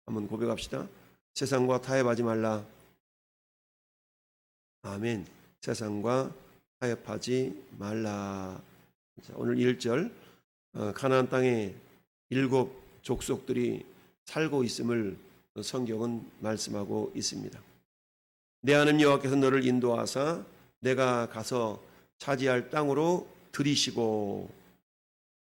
한번 고백합시다. 세상과 타협하지 말라. 아멘. 세상과 타협하지 말라. 자, 오늘 1절 가나안 땅에 7 족속들이 살고 있음을 성경은 말씀하고 있습니다. 내 하나님 여호와께서 너를 인도하사 내가 가서 차지할 땅으로 들이시고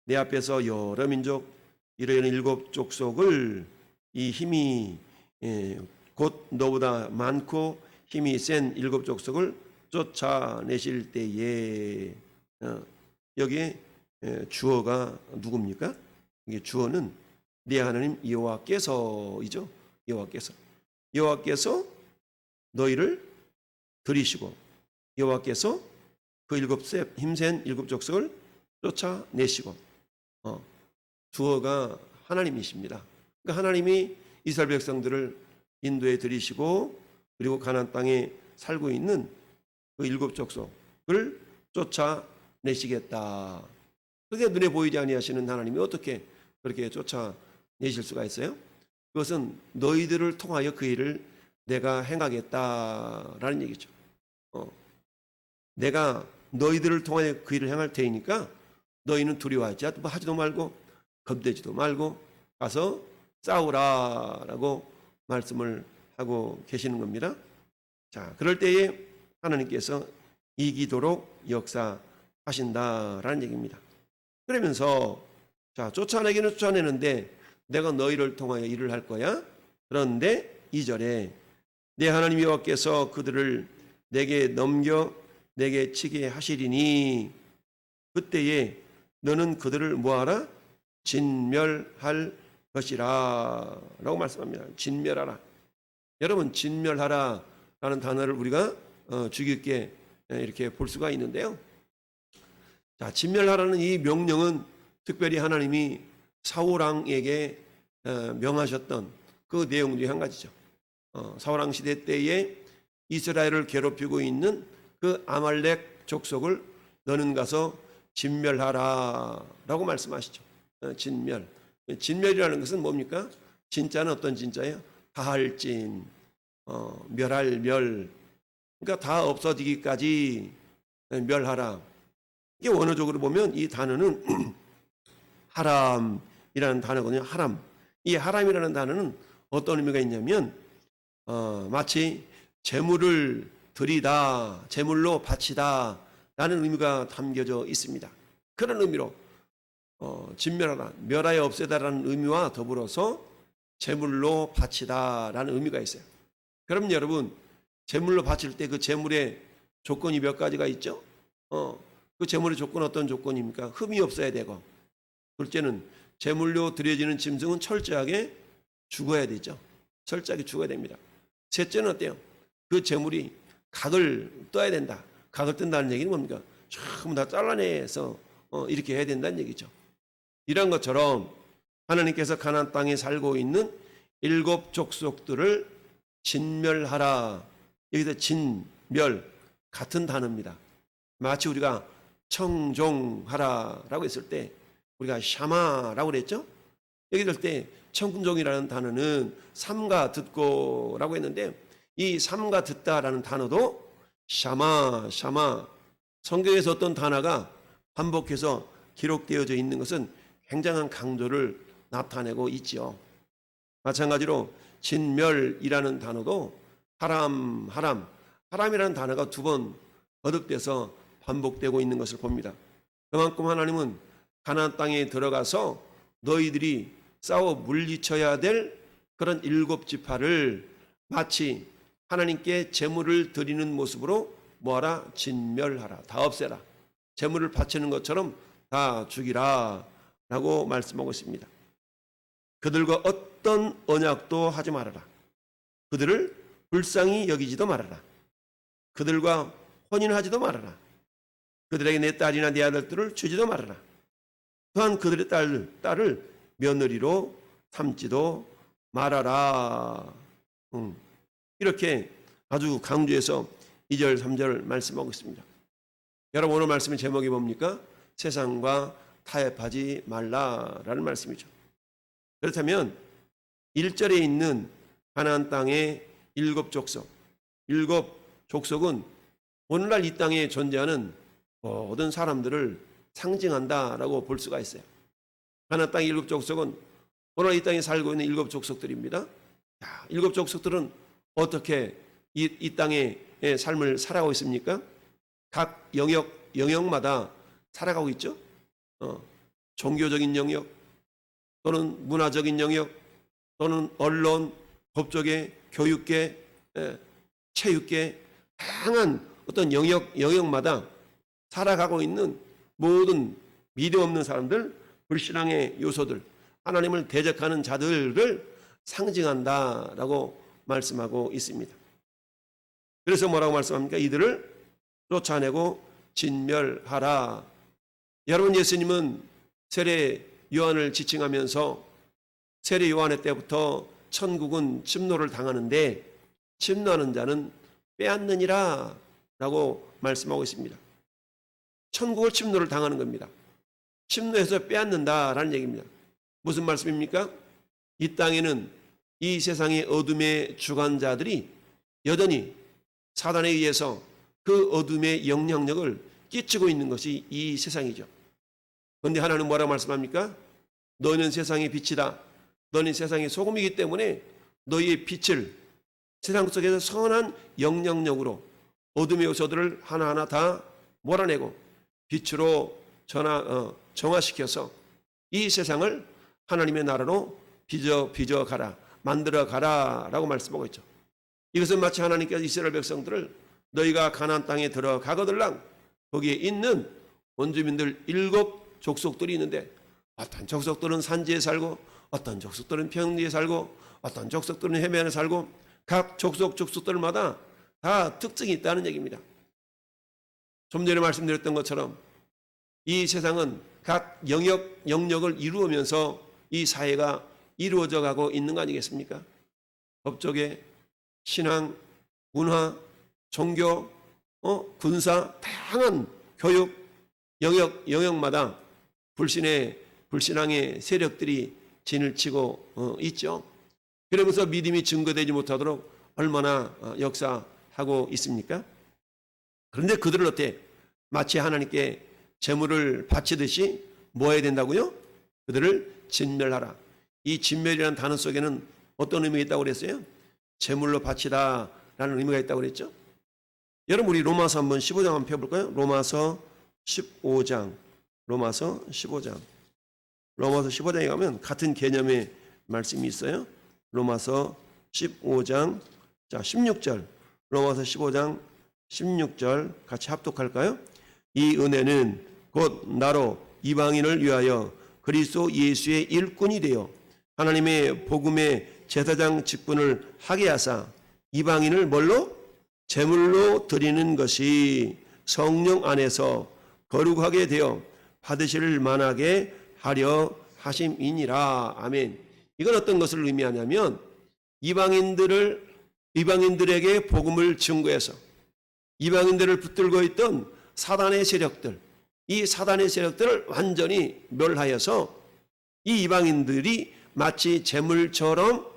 내 앞에서 여러 민족 이런 7 족속을 이 힘이 곧 너보다 많고 힘이 센 7 족속을 쫓아내실 때에 여기에 주어가 누굽니까? 이게 주어는 네 하나님 여호와께서이죠. 여호와께서 너희를 들이시고 여호와께서 그 힘센 7 족속을 쫓아내시고 주어가 하나님이십니다. 그러니까 하나님이 이스라엘 백성들을 인도에 들이시고 그리고 가나안 땅에 살고 있는 그 7 족속을 쫓아내시겠다. 그게 눈에 보이지 아니하시는 하나님이 어떻게 그렇게 쫓아내실 수가 있어요? 그것은 너희들을 통하여 그 일을 내가 행하겠다라는 얘기죠. 내가 너희들을 통하여 그 일을 행할 테니까 너희는 두려워하지도 말고 겁대지도 말고 가서 싸우라라고 말씀을 하고 계시는 겁니다. 자, 그럴 때에 하나님께서 이기도록 역사하신다라는 얘기입니다. 그러면서 자, 쫓아내기는 쫓아내는데 내가 너희를 통하여 일을 할 거야. 그런데 2절에 내 하나님 여호와께서 그들을 내게 넘겨 내게 치게 하시리니 그때에 너는 그들을 뭐하라? 진멸할 것이라 라고 말씀합니다. 진멸하라. 여러분, 진멸하라 라는 단어를 우리가 주의 깊게 이렇게 볼 수가 있는데요. 자, 진멸하라는 이 명령은 특별히 하나님이 사울왕에게 명하셨던 그 내용 중에 한 가지죠. 사울왕 시대 때에 이스라엘을 괴롭히고 있는 그 아말렉 족속을 너는 가서 진멸하라 라고 말씀하시죠. 진멸이라는 것은 뭡니까? 진짜는 어떤 진짜예요? 다할 진, 멸할 멸. 그러니까 다 없어지기까지 멸하라. 이게 원어적으로 보면 이 단어는 하람이라는 단어거든요. 하람. 이 하람이라는 단어는 어떤 의미가 있냐면 마치 재물을 드리다, 재물로 바치다 라는 의미가 담겨져 있습니다. 그런 의미로 진멸하라, 멸하여 없애다라는 의미와 더불어서 재물로 바치다라는 의미가 있어요. 그럼 여러분, 재물로 바칠 때 그 재물의 조건이 몇 가지가 있죠? 그 재물의 조건 어떤 조건입니까? 흠이 없어야 되고, 둘째는 재물로 드려지는 짐승은 철저하게 죽어야 되죠. 철저하게 죽어야 됩니다. 셋째는 어때요? 그 재물이 각을 떠야 된다. 각을 뜬다는 얘기는 뭡니까? 전부 다 잘라내서 이렇게 해야 된다는 얘기죠. 이런 것처럼 하나님께서 가나안 땅에 살고 있는 7 족속들을 진멸하라. 여기서 진멸 같은 단어입니다. 마치 우리가 청종하라라고 했을 때 우리가 샤마라고 그랬죠. 여기 될 때 청종이라는 단어는 삼가 듣고라고 했는데 이 삼가 듣다라는 단어도 샤마 성경에서 어떤 단어가 반복해서 기록되어져 있는 것은 굉장한 강조를 나타내고 있지요. 마찬가지로 진멸이라는 단어도 하람이라는 단어가 2번 거듭돼서 반복되고 있는 것을 봅니다. 그만큼 하나님은 가나안 땅에 들어가서 너희들이 싸워 물리쳐야 될 그런 7 지파를 마치 하나님께 제물을 드리는 모습으로 뭐하라? 진멸하라. 다 없애라. 제물을 바치는 것처럼 다 죽이라 라고 말씀하고 있습니다. 그들과 어떤 언약도 하지 말아라. 그들을 불쌍히 여기지도 말아라. 그들과 혼인하지도 말아라. 그들에게 내 딸이나 내 아들들을 주지도 말아라. 또한 그들의 딸을 며느리로 삼지도 말아라. 이렇게 아주 강조해서 2절 3절 말씀하고 있습니다. 여러분, 오늘 말씀의 제목이 뭡니까? 세상과 타협하지 말라라는 말씀이죠. 그렇다면 1절에 있는 가나안 땅의 7족속, 7족속은 오늘날 이 땅에 존재하는 모든 사람들을 상징한다라고 볼 수가 있어요. 가나안 땅의 7족속은 오늘 이 땅에 살고 있는 7족속들입니다. 7족속들은 어떻게 이 땅의 삶을 살아가고 있습니까? 각 영역마다 살아가고 있죠. 종교적인 영역, 또는 문화적인 영역, 또는 언론, 법조계, 교육계, 체육계, 다양한 어떤 영역마다 살아가고 있는 모든 믿음 없는 사람들, 불신앙의 요소들, 하나님을 대적하는 자들을 상징한다라고 말씀하고 있습니다. 그래서 뭐라고 말씀합니까? 이들을 쫓아내고 진멸하라. 여러분, 예수님은 세례 요한을 지칭하면서 세례 요한의 때부터 천국은 침노를 당하는데 침노하는 자는 빼앗느니라 라고 말씀하고 있습니다. 천국을 침노를 당하는 겁니다. 침노해서 빼앗는다라는 얘기입니다. 무슨 말씀입니까? 이 땅에는 이 세상의 어둠의 주관자들이 여전히 사단에 의해서 그 어둠의 영향력을 끼치고 있는 것이 이 세상이죠. 그런데 하나님은 뭐라고 말씀합니까? 너희는 세상의 빛이다. 너희는 세상의 소금이기 때문에 너희의 빛을 세상 속에서 선한 영향력으로 어둠의 요소들을 하나하나 다 몰아내고 빛으로 정화시켜서 이 세상을 하나님의 나라로 빚어 가라, 만들어 가라 라고 말씀하고 있죠. 이것은 마치 하나님께서 이스라엘 백성들을 너희가 가나안 땅에 들어가거들랑 거기에 있는 원주민들 7족속들이 있는데 어떤 족속들은 산지에 살고 어떤 족속들은 평지에 살고 어떤 족속들은 해변에 살고 각 족속들마다 다 특징이 있다는 얘기입니다. 좀 전에 말씀드렸던 것처럼 이 세상은 각 영역을 이루면서 이 사회가 이루어져 가고 있는 거 아니겠습니까? 법조계, 신앙, 문화, 종교, 군사, 다양한 교육, 영역마다 불신앙의 세력들이 진을 치고 있죠. 그러면서 믿음이 증거되지 못하도록 얼마나 역사하고 있습니까? 그런데 그들을 어때? 마치 하나님께 제물을 바치듯이 뭐 해야 된다고요? 그들을 진멸하라. 이 진멸이라는 단어 속에는 어떤 의미가 있다고 그랬어요? 제물로 바치다 라는 의미가 있다고 그랬죠. 여러분, 우리 로마서 한번 15장 한번 펴볼까요? 로마서 15장. 로마서 15장에 가면 같은 개념의 말씀이 있어요. 로마서 15장, 자 16절. 로마서 15장 16절 같이 합독할까요? 이 은혜는 곧 나로 이방인을 위하여 그리스도 예수의 일꾼이 되어 하나님의 복음의 제사장 직분을 하게 하사 이방인을 뭘로? 제물로 드리는 것이 성령 안에서 거룩하게 되어 받으실 만하게 하려 하심이니라. 아멘. 이건 어떤 것을 의미하냐면 이방인들에게 복음을 증거해서 이방인들을 붙들고 있던 사단의 세력들, 이 사단의 세력들을 완전히 멸하여서 이 이방인들이 마치 제물처럼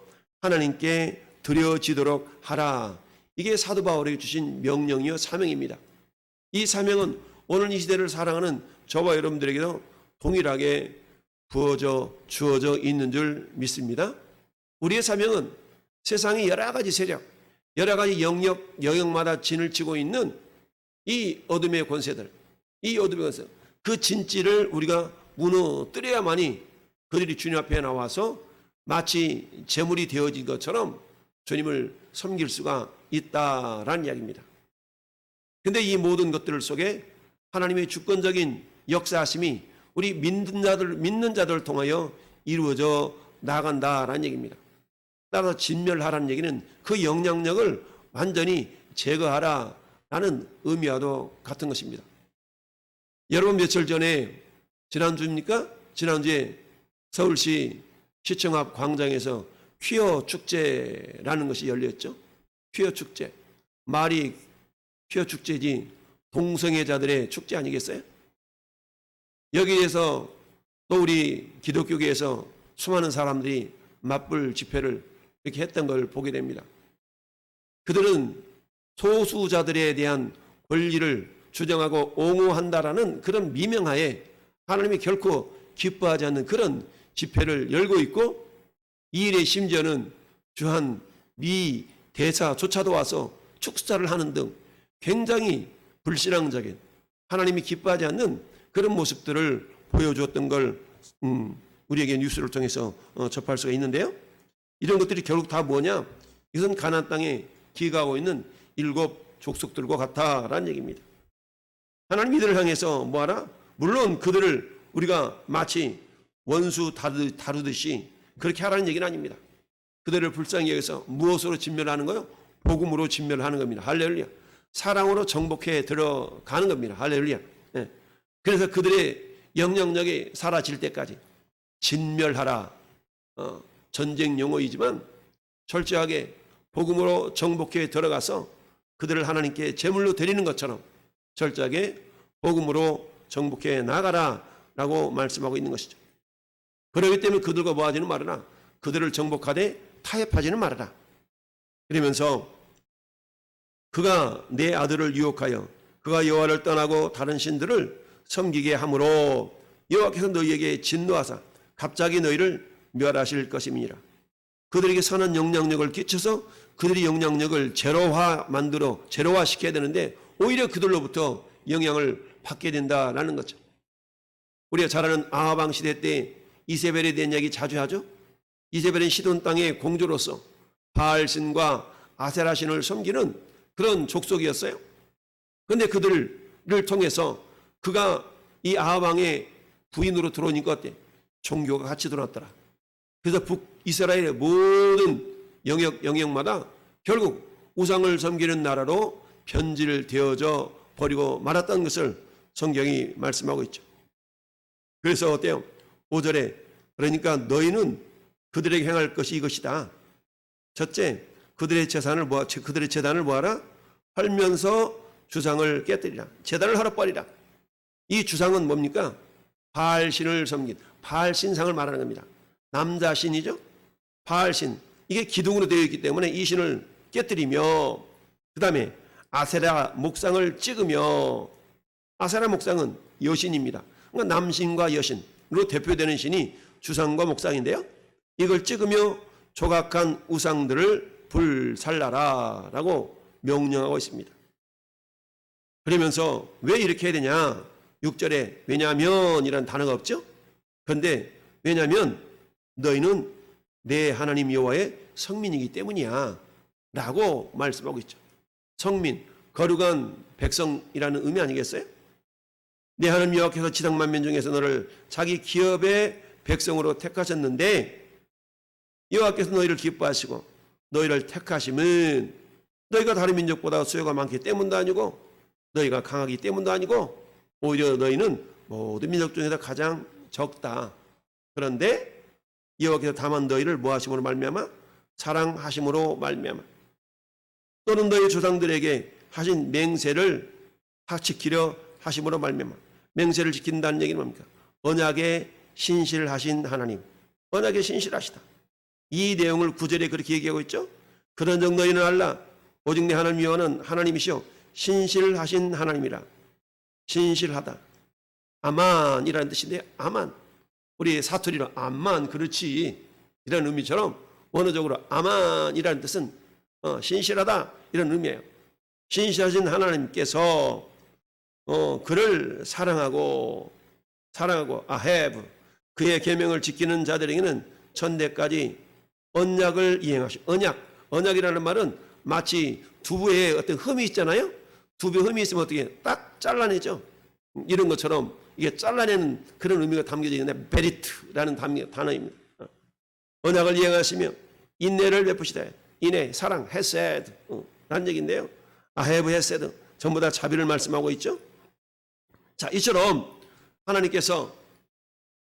하나님께 드려지도록 하라. 이게 사도 바울에게 주신 명령이요 사명입니다. 이 사명은 오늘 이 시대를 살아가는 저와 여러분들에게도 동일하게 주어져 있는 줄 믿습니다. 우리의 사명은 세상의 여러 가지 세력, 여러 가지 영역마다 진을 치고 있는 이 어둠의 권세들, 그 진지를 우리가 무너뜨려야만이 그들이 주님 앞에 나와서 마치 제물이 되어진 것처럼 주님을 섬길 수가 있다라는 이야기입니다. 그런데 이 모든 것들 속에 하나님의 주권적인 역사하심이 우리 믿는 자들을 통하여 이루어져 나간다라는 얘기입니다. 따라서 진멸하라는 얘기는 그 영향력을 완전히 제거하라라는 의미와도 같은 것입니다. 여러분, 며칠 전에 지난주에 서울시 시청 앞 광장에서 퀴어 축제라는 것이 열렸죠. 퀴어 축제. 말이 퀴어 축제지 동성애자들의 축제 아니겠어요? 여기에서 또 우리 기독교계에서 수많은 사람들이 맞불 집회를 이렇게 했던 걸 보게 됩니다. 그들은 소수자들에 대한 권리를 주장하고 옹호한다라는 그런 미명하에 하나님이 결코 기뻐하지 않는 그런 집회를 열고 있고, 이 일에 심지어는 주한 미 대사조차도 와서 축사를 하는 등 굉장히 불신앙적인, 하나님이 기뻐하지 않는 그런 모습들을 보여주었던 걸 우리에게 뉴스를 통해서 접할 수가 있는데요. 이런 것들이 결국 다 뭐냐? 이것은 가나안 땅에 기가하고 있는 7 족속들과 같다라는 얘기입니다. 하나님 이들을 향해서 뭐하라? 물론 그들을 우리가 마치 원수 다루듯이 그렇게 하라는 얘기는 아닙니다. 그들을 불쌍히 여기서 무엇으로 진멸하는 거요? 복음으로 진멸하는 겁니다. 할렐루야. 사랑으로 정복해 들어가는 겁니다. 할렐루야. 네. 그래서 그들의 영향력이 사라질 때까지 진멸하라. 전쟁 용어이지만 철저하게 복음으로 정복해 들어가서 그들을 하나님께 제물로 드리는 것처럼 철저하게 복음으로 정복해 나가라라고 말씀하고 있는 것이죠. 그렇기 때문에 그들과 뭐하지는 말아라. 그들을 정복하되 타협하지는 말아라. 그러면서 그가 내 아들을 유혹하여 그가 여호와를 떠나고 다른 신들을 섬기게 함으로 여호와께서 너희에게 진노하사 갑자기 너희를 멸하실 것임이니라. 그들에게 선한 영향력을 끼쳐서 그들의 영향력을 제로화시켜야 되는데 오히려 그들로부터 영향을 받게 된다라는 거죠. 우리가 잘 아는 아하방 시대 때 이세벨에 대한 이야기 자주 하죠. 이세벨은 시돈 땅의 공주로서 바알신과 아세라신을 섬기는 그런 족속이었어요. 그런데 그들을 통해서 그가 이 아하방의 부인으로 들어오니까 어때? 종교가 같이 들어왔더라. 그래서 북이스라엘의 모든 영역마다 결국 우상을 섬기는 나라로 변질되어져 버리고 말았다는 것을 성경이 말씀하고 있죠. 그래서 어때요? 5절에 그러니까 너희는 그들에게 행할 것이 이것이다. 첫째, 그들의 재단을 뭐하라? 헐면서 주상을 깨뜨리라. 재단을 헐어버리라. 이 주상은 뭡니까? 바알신을 섬긴 바알신상을 말하는 겁니다. 남자신이죠. 바알신. 이게 기둥으로 되어 있기 때문에 이 신을 깨뜨리며 그 다음에 아세라 목상을 찍으며, 아세라 목상은 여신입니다. 그러니까 남신과 여신으로 대표되는 신이 주상과 목상인데요. 이걸 찍으며 조각한 우상들을 불살라라 라고 명령하고 있습니다. 그러면서 왜 이렇게 해야 되냐? 6절에 왜냐하면 이라는 단어가 없죠. 그런데 왜냐하면 너희는 내 하나님 여호와의 성민이기 때문이야 라고 말씀하고 있죠. 성민, 거룩한 백성이라는 의미 아니겠어요? 내 하나님 여호와께서 지상 만민 중에서 너를 자기 기업의 백성으로 택하셨는데, 여호와께서 너희를 기뻐하시고 너희를 택하심은 너희가 다른 민족보다 수요가 많기 때문도 아니고 너희가 강하기 때문도 아니고 오히려 너희는 모든 민족 중에서 가장 적다. 그런데 여호와께서 다만 너희를 뭐하심으로 말미암아? 사랑하심으로 말미암아. 또는 너희 조상들에게 하신 맹세를 지키려 하심으로 말미암아. 맹세를 지킨다는 얘기는 뭡니까? 언약에 신실하신 하나님. 언약에 신실하시다. 이 내용을 9절에 그렇게 얘기하고 있죠. 그런즉 너희는 알라. 오직 내 하나님 여호와는 하나님이시오 신실하신 하나님이라. 신실하다. 아만이라는 뜻인데, 아만. 우리 사투리로 암만 그렇지 이런 의미처럼 원어적으로 아만이라는 뜻은 신실하다 이런 의미예요. 신실하신 하나님께서 그를 사랑하고 아헤브 그의 계명을 지키는 자들에게는 천대까지 언약을 이행하시고, 언약이라는 말은 마치 두부에 어떤 흠이 있잖아요. 두부에 흠이 있으면 어떻게 딱 잘라내죠. 이런 것처럼 이게 잘라내는 그런 의미가 담겨져 있는데 베리트라는 단어입니다. 언약을 이행하시며 인내를 베푸시되, 인내, 사랑, 헤세드 라는 얘기인데요. 아헤브, 헤세드 전부 다 자비를 말씀하고 있죠. 자, 이처럼 하나님께서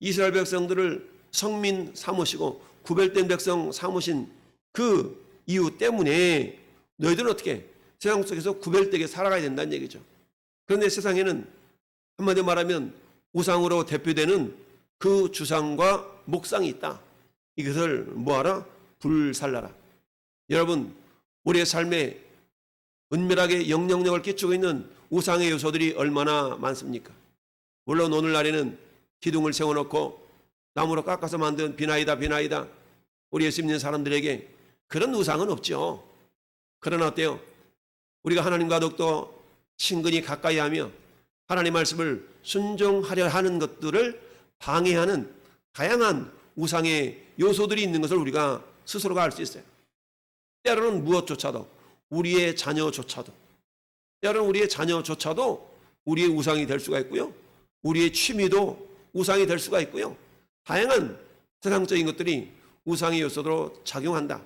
이스라엘 백성들을 성민 삼으시고 구별된 백성 삼으신 그 이유 때문에 너희들은 어떻게 세상 속에서 구별되게 살아가야 된다는 얘기죠. 그런데 세상에는 한마디로 말하면 우상으로 대표되는 그 주상과 목상이 있다. 이것을 뭐하라? 불살라라. 여러분, 우리의 삶에 은밀하게 영향력을 끼치고 있는 우상의 요소들이 얼마나 많습니까? 물론 오늘날에는 기둥을 세워놓고 나무로 깎아서 만든 비나이다 우리 예수 믿는 사람들에게 그런 우상은 없죠. 그러나 어때요? 우리가 하나님과 더욱더 친근히 가까이 하며 하나님의 말씀을 순종하려 하는 것들을 방해하는 다양한 우상의 요소들이 있는 것을 우리가 스스로가 알 수 있어요. 때로는 무엇조차도, 우리의 자녀조차도, 때로는 우리의 자녀조차도 우리의 우상이 될 수가 있고요. 우리의 취미도 우상이 될 수가 있고요. 다양한 세상적인 것들이 우상의 요소로 작용한다.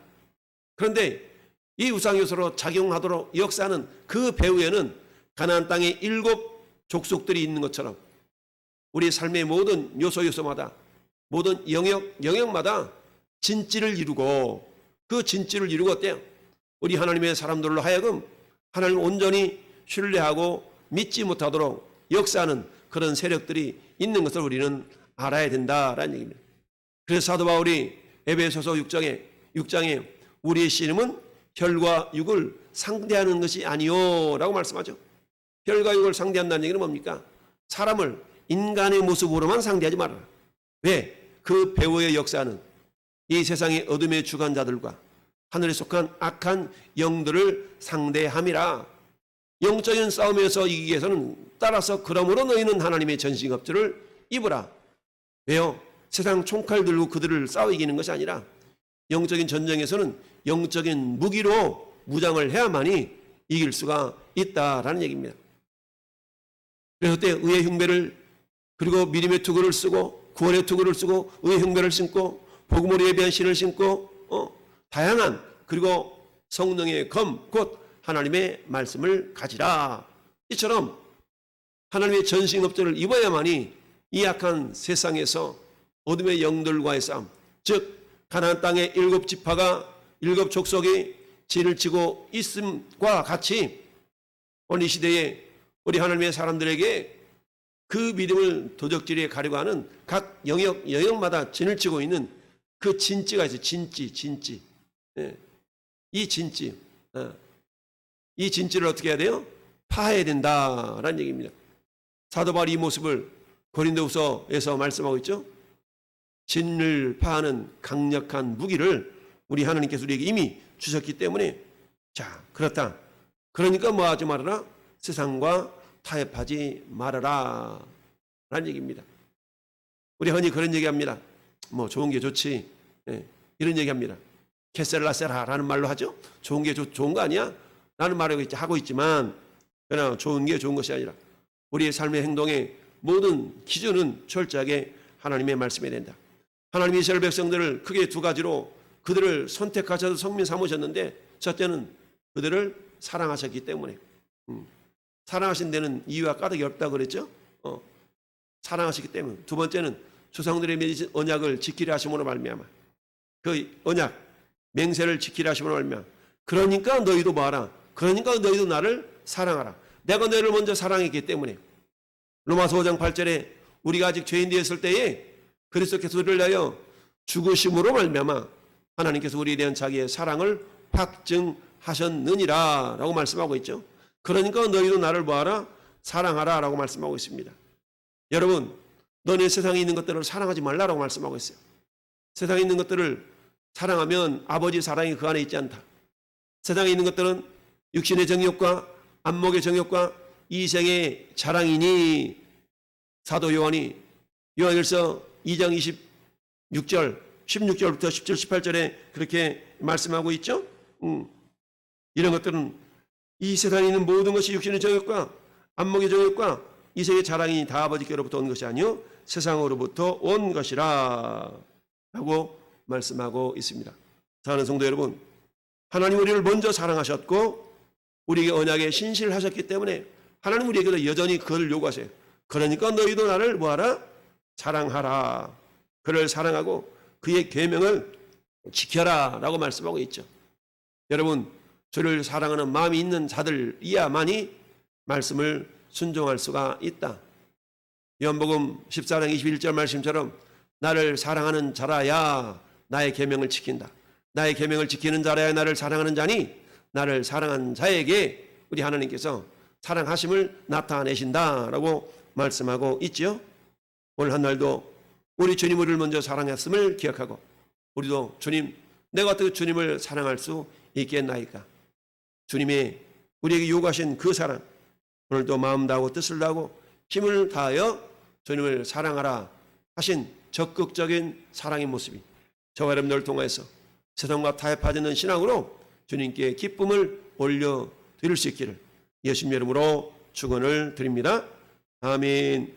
그런데 이 우상 요소로 작용하도록 역사하는 그 배후에는 가나안 땅의 7 족속들이 있는 것처럼 우리 삶의 모든 요소마다, 모든 영역마다 진지를 이루고, 그 진지를 이루고 어때요? 우리 하나님의 사람들로 하여금 하나님을 온전히 신뢰하고 믿지 못하도록 역사하는 그런 세력들이 있는 것을 우리는 알아야 된다라는 얘기입니다. 그래서 사도 바울이 에베소서 6장에 우리의 씨름은 혈과 육을 상대하는 것이 아니요라고 말씀하죠. 혈과 육을 상대한다는 얘기는 뭡니까? 사람을 인간의 모습으로만 상대하지 말아라. 왜? 그 배후의 역사는 이 세상의 어둠의 주관자들과 하늘에 속한 악한 영들을 상대함이라. 영적인 싸움에서 이기기 위해서는 따라서 그러므로 너희는 하나님의 전신갑주를 입으라. 왜요? 세상 총칼 들고 그들을 싸워 이기는 것이 아니라 영적인 전쟁에서는 영적인 무기로 무장을 해야만이 이길 수가 있다라는 얘기입니다. 그래서 그때 의의 흉배를, 그리고 믿음의 투구를 쓰고 구원의 투구를 쓰고 의의 흉배를 신고 복음으로 예비한 신을 신고 다양한, 그리고 성령의 검, 곧 하나님의 말씀을 가지라. 이처럼 하나님의 전신갑주를 입어야만이 이 악한 세상에서 어둠의 영들과의 싸움, 즉 가나안 땅의 7 지파가 7 족속이 진을 치고 있음과 같이 오늘 이 시대에 우리 하나님의 사람들에게 그 믿음을 도적질에 가려고 하는 각 영역마다 진을 치고 있는 그 진지가 있어요. 진지. 예. 이 진지. 이 진지를 어떻게 해야 돼요? 파해야 된다라는 얘기입니다. 사도 바울이 이 모습을 고린도후서에서 말씀하고 있죠. 진을 파하는 강력한 무기를 우리 하나님께서 우리에게 이미 주셨기 때문에, 자, 그렇다. 그러니까 뭐 하지 말아라? 세상과 타협하지 말아라 라는 얘기입니다. 우리 흔히 그런 얘기합니다. 뭐 좋은 게 좋지, 예, 이런 얘기합니다. 캐셀라세라 라는 말로 하죠. 좋은 게 좋은 거 아니야? 라는 말을 하고 있지만, 그러나 좋은 게 좋은 것이 아니라 우리의 삶의 행동의 모든 기준은 철저하게 하나님의 말씀이 된다. 하나님이 이스라엘 백성들을 크게 2 가지로 그들을 선택하셔서 성민 삼으셨는데, 첫째는 그들을 사랑하셨기 때문에, 사랑하신 데는 이유와 까닭이 없다고 그랬죠. 사랑하시기 때문에. 2 번째는 조상들의 맺으신 언약을 지키려 하심으로 말미암아, 그 언약 맹세를 지키려 하심으로 말미암아, 그러니까 너희도 뭐하라? 그러니까 너희도 나를 사랑하라. 내가 너희를 먼저 사랑했기 때문에. 로마서 5장 8절에 우리가 아직 죄인 되었을 때에 그리스도께서 우리를 위하여 죽으심으로 말미암아 하나님께서 우리에 대한 자기의 사랑을 확증하셨느니라 라고 말씀하고 있죠. 그러니까 너희도 나를 뭐하라? 사랑하라 라고 말씀하고 있습니다. 여러분, 너네 세상에 있는 것들을 사랑하지 말라라고 말씀하고 있어요. 세상에 있는 것들을 사랑하면 아버지 사랑이 그 안에 있지 않다. 세상에 있는 것들은 육신의 정욕과 안목의 정욕과 이생의 자랑이니, 사도 요한이 요한일서 2장 16절 16절부터 17, 18절에 그렇게 말씀하고 있죠. 이런 것들은 이 세상에 있는 모든 것이 육신의 정욕과 안목의 정욕과 이생의 자랑이 다 아버지께로부터 온 것이 아니요 세상으로부터 온 것이라 라고 말씀하고 있습니다. 사랑하는 성도 여러분, 하나님 우리를 먼저 사랑하셨고 우리에게 언약에 신실하셨기 때문에 하나님 우리에게도 여전히 그를 요구하세요. 그러니까 너희도 나를 뭐하라? 사랑하라. 그를 사랑하고 그의 계명을 지켜라 라고 말씀하고 있죠. 여러분, 저를 사랑하는 마음이 있는 자들이야만이 말씀을 순종할 수가 있다. 요한복음 14장 21절 말씀처럼 나를 사랑하는 자라야 나의 계명을 지킨다. 나의 계명을 지키는 자라야 나를 사랑하는 자니 나를 사랑한 자에게 우리 하나님께서 사랑하심을 나타내신다라고 말씀하고 있지요. 오늘 한 날도 우리 주님 우리를 먼저 사랑했음을 기억하고 우리도 주님, 내가 어떻게 주님을 사랑할 수 있겠나이까? 주님이 우리에게 요구하신 그 사랑, 오늘도 마음 다하고 뜻을 다하고 힘을 다하여 주님을 사랑하라 하신 적극적인 사랑의 모습이 저와 여러분들을 통해서 세상과 타협하지 신앙으로 주님께 기쁨을 올려드릴 수 있기를 예수님 이름으로 축원을 드립니다. 아멘.